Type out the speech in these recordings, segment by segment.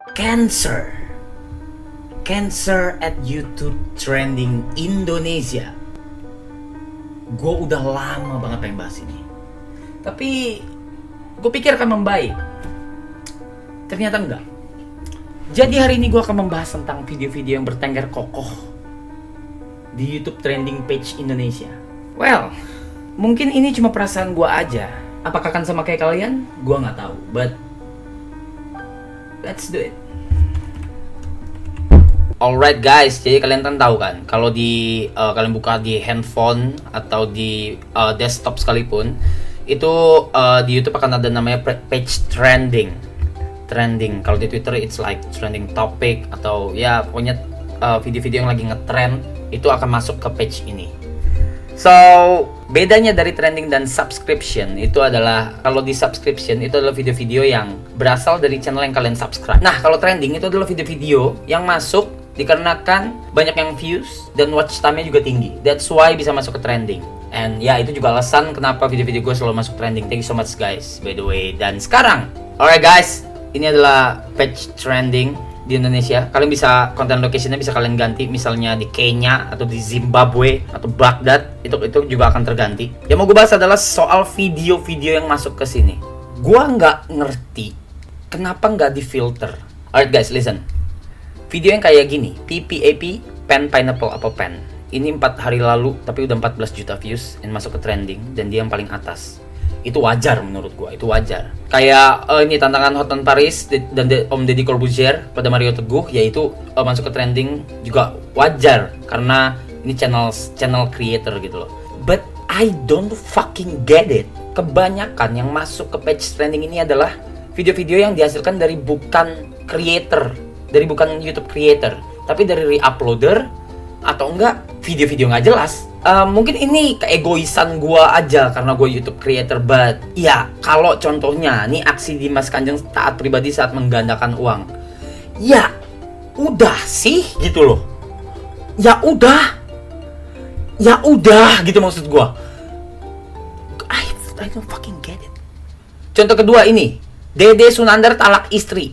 Cancer. Cancer at YouTube trending Indonesia. Gue udah lama banget pengen bahas ini. Tapi gue pikir akan membaik. Ternyata enggak. Jadi hari ini gue akan membahas tentang video-video yang bertengger kokoh di YouTube trending page Indonesia. Well, mungkin ini cuma perasaan gue aja. Apakah akan sama kayak kalian? Gue nggak tahu. But let's do it. Alright guys, jadi kalian kan tahu kan, kalau kalian buka di handphone atau di desktop sekalipun, itu di YouTube akan ada namanya page trending. Kalau di Twitter it's like trending topic atau ya pokoknya video-video yang lagi ngetrend itu akan masuk ke page ini. So, bedanya dari trending dan subscription itu adalah, kalau di subscription itu adalah video-video yang berasal dari channel yang kalian subscribe. Nah, kalau trending itu adalah video-video yang masuk dikarenakan banyak yang views dan watch time-nya juga tinggi. That's why bisa masuk ke trending. And ya, itu juga alasan kenapa video-video gue selalu masuk trending. Thank you so much guys, by the way. Dan sekarang, alright guys, ini adalah page trending di Indonesia. Kalian bisa, content location-nya bisa kalian ganti, misalnya di Kenya atau di Zimbabwe atau Baghdad, itu juga akan terganti. Yang mau gue bahas adalah soal video-video yang masuk ke sini. Gua nggak ngerti kenapa nggak di-filter. Alright guys, listen. Video yang kayak gini, PPAP, pen pineapple apple pen. Ini 4 hari lalu tapi udah 14 juta views dan masuk ke trending, dan dia yang paling atas. Itu wajar menurut gua, itu wajar. Kayak ini tantangan Hot on Paris dan Om Deddy Corbuzier pada Mario Teguh, yaitu masuk ke trending juga wajar karena ini channel creator gitu loh. But I don't fucking get it. Kebanyakan yang masuk ke page trending ini adalah video-video yang dihasilkan dari bukan YouTube creator, tapi dari re-uploader atau enggak video-video nggak jelas. Mungkin ini keegoisan gue aja karena gue YouTube creator, but ya kalau contohnya nih aksi Dimas Kanjeng taat pribadi saat menggandakan uang, ya udah sih gitu loh, ya udah gitu maksud gue. I don't fucking get it. Contoh kedua ini, Dede Sunandar talak istri.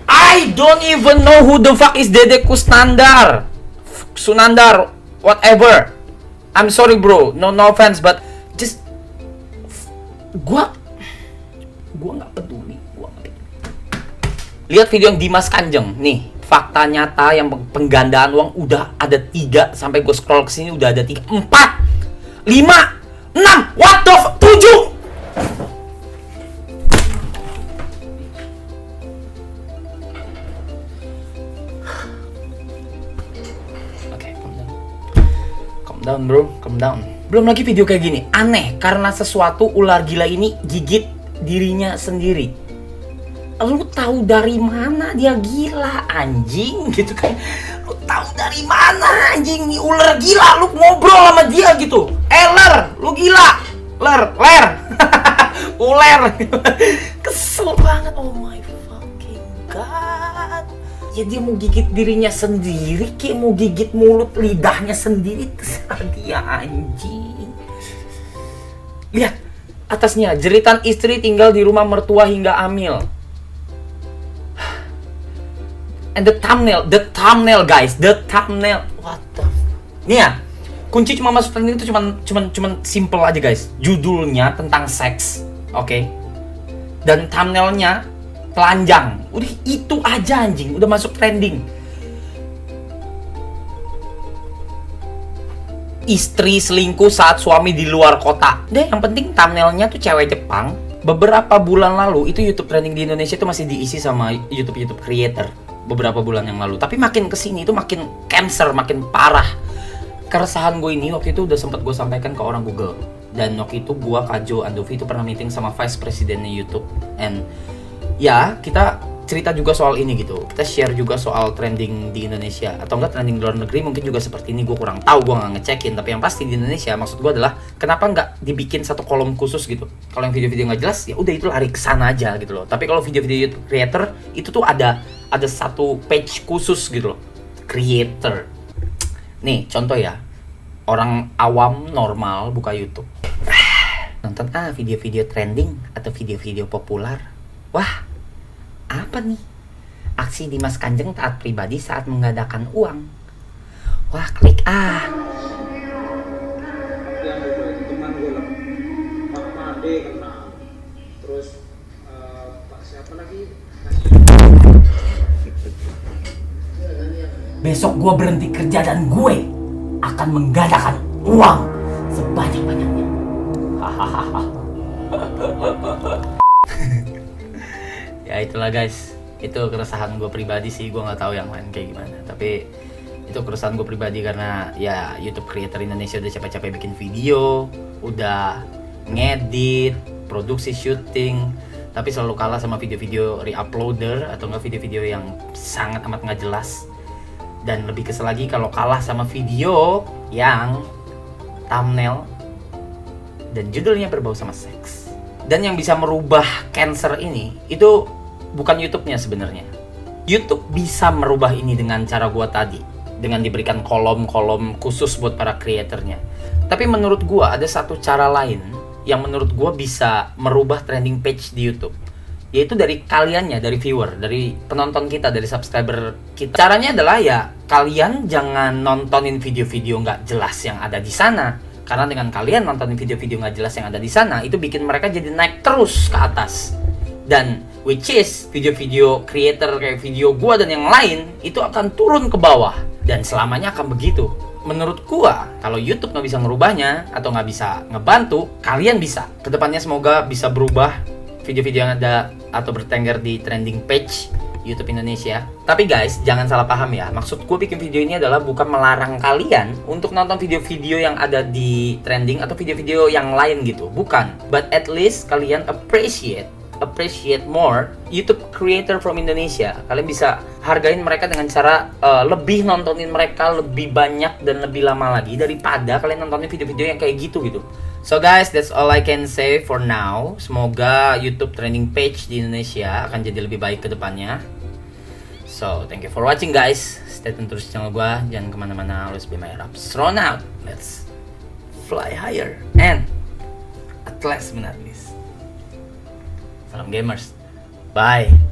I don't even know who the fuck is Dede Kusnandar. Sunandar, whatever. I'm sorry bro, no offense, but just gua nggak peduli. Lihat video yang Dimas Kanjeng nih, fakta nyata yang penggandaan uang udah ada 3, sampai gue scroll ke sini udah ada 3, 4, 5, 6, what the fuck, 7. Down bro, calm down. Belum lagi video kayak gini, aneh karena sesuatu ular gila ini gigit dirinya sendiri. Lu tahu dari mana dia gila anjing gitu kan? Lu tahu dari mana anjing nih ular gila? Lu ngobrol sama dia gitu. Ler, lu gila. Ler. Ular. Kesel banget. Oh my fucking god. Ya dia mau gigit dirinya sendiri, kayak mau gigit mulut lidahnya sendiri, terserah dia anjing. Lihat atasnya, jeritan istri tinggal di rumah mertua hingga hamil. And the thumbnail guys, what the nih ya, kunci cuma masuk trending itu cuman simple aja guys. Judulnya tentang seks, oke? Dan thumbnailnya telanjang, udah itu aja anjing, udah masuk trending. Istri selingkuh saat suami di luar kota. Deh, yang penting thumbnailnya tuh cewek Jepang. Beberapa bulan lalu itu YouTube trending di Indonesia itu masih diisi sama YouTube creator beberapa bulan yang lalu. Tapi makin kesini itu makin cancer, makin parah. Keresahan gue ini waktu itu udah sempat gue sampaikan ke orang Google. Dan waktu itu gue, Kajo Andovi itu pernah meeting sama vice presidennya YouTube. And ya, kita cerita juga soal ini gitu. Kita share juga soal trending di Indonesia atau enggak trending di luar negeri, mungkin juga seperti ini. Gue kurang tahu, gue nggak ngecekin. Tapi yang pasti di Indonesia, maksud gue adalah kenapa nggak dibikin satu kolom khusus gitu. Kalau yang video-video nggak jelas, ya udah itu lari ke sana aja gitu loh. Tapi kalau video-video YouTube creator itu tuh ada satu page khusus gitu loh, creator. Nih contoh ya, orang awam normal buka YouTube, nonton video-video trending atau video-video populer, Wah, apa nih? Aksi Dimas Kanjeng taat pribadi saat menggadaikan uang. Wah, klik ah. Yang kedua itu teman gue lah, Pak Made kenal, terus Pak siapa lagi? Besok gue berhenti kerja dan gue akan menggadaikan uang sebanyak-banyaknya. Hahaha. Ya itulah guys, itu keresahan gue pribadi sih, gue nggak tahu yang lain kayak gimana. Tapi itu keresahan gue pribadi karena ya YouTube creator Indonesia udah capek-capek bikin video, udah ngedit, produksi syuting, tapi selalu kalah sama video-video re-uploader atau nggak video-video yang sangat amat nggak jelas. Dan lebih kesel lagi kalau kalah sama video yang thumbnail dan judulnya berbau sama seks. Dan yang bisa merubah cancer ini itu bukan YouTube-nya sebenarnya. YouTube bisa merubah ini dengan cara gua tadi, dengan diberikan kolom-kolom khusus buat para kreatornya. Tapi menurut gua ada satu cara lain yang menurut gua bisa merubah trending page di YouTube, yaitu dari kaliannya, dari viewer, dari penonton kita, dari subscriber kita. Caranya adalah ya kalian jangan nontonin video-video nggak jelas yang ada di sana. Karena dengan kalian nontonin video-video nggak jelas yang ada di sana, itu bikin mereka jadi naik terus ke atas. Dan which is video-video creator kayak video gua dan yang lain itu akan turun ke bawah. Dan selamanya akan begitu. Menurut gua, kalau YouTube nggak bisa ngerubahnya atau nggak bisa ngebantu, kalian bisa. Kedepannya semoga bisa berubah video-video yang ada atau bertengger di trending page YouTube Indonesia. Tapi guys, jangan salah paham ya. Maksud gue bikin video ini adalah bukan melarang kalian untuk nonton video-video yang ada di trending atau video-video yang lain gitu. Bukan. But at least kalian appreciate more YouTube creator from Indonesia. Kalian bisa hargain mereka dengan cara lebih nontonin mereka lebih banyak dan lebih lama lagi daripada kalian nontonin video-video yang kayak gitu. So guys, that's all I can say for now. Semoga YouTube trending page di Indonesia akan jadi lebih baik ke depannya. So, thank you for watching guys. Stay tune terus channel gua. Jangan kemana-mana, always be my Rapstron out. Let's fly higher. And at last but not least, salam gamers. Bye.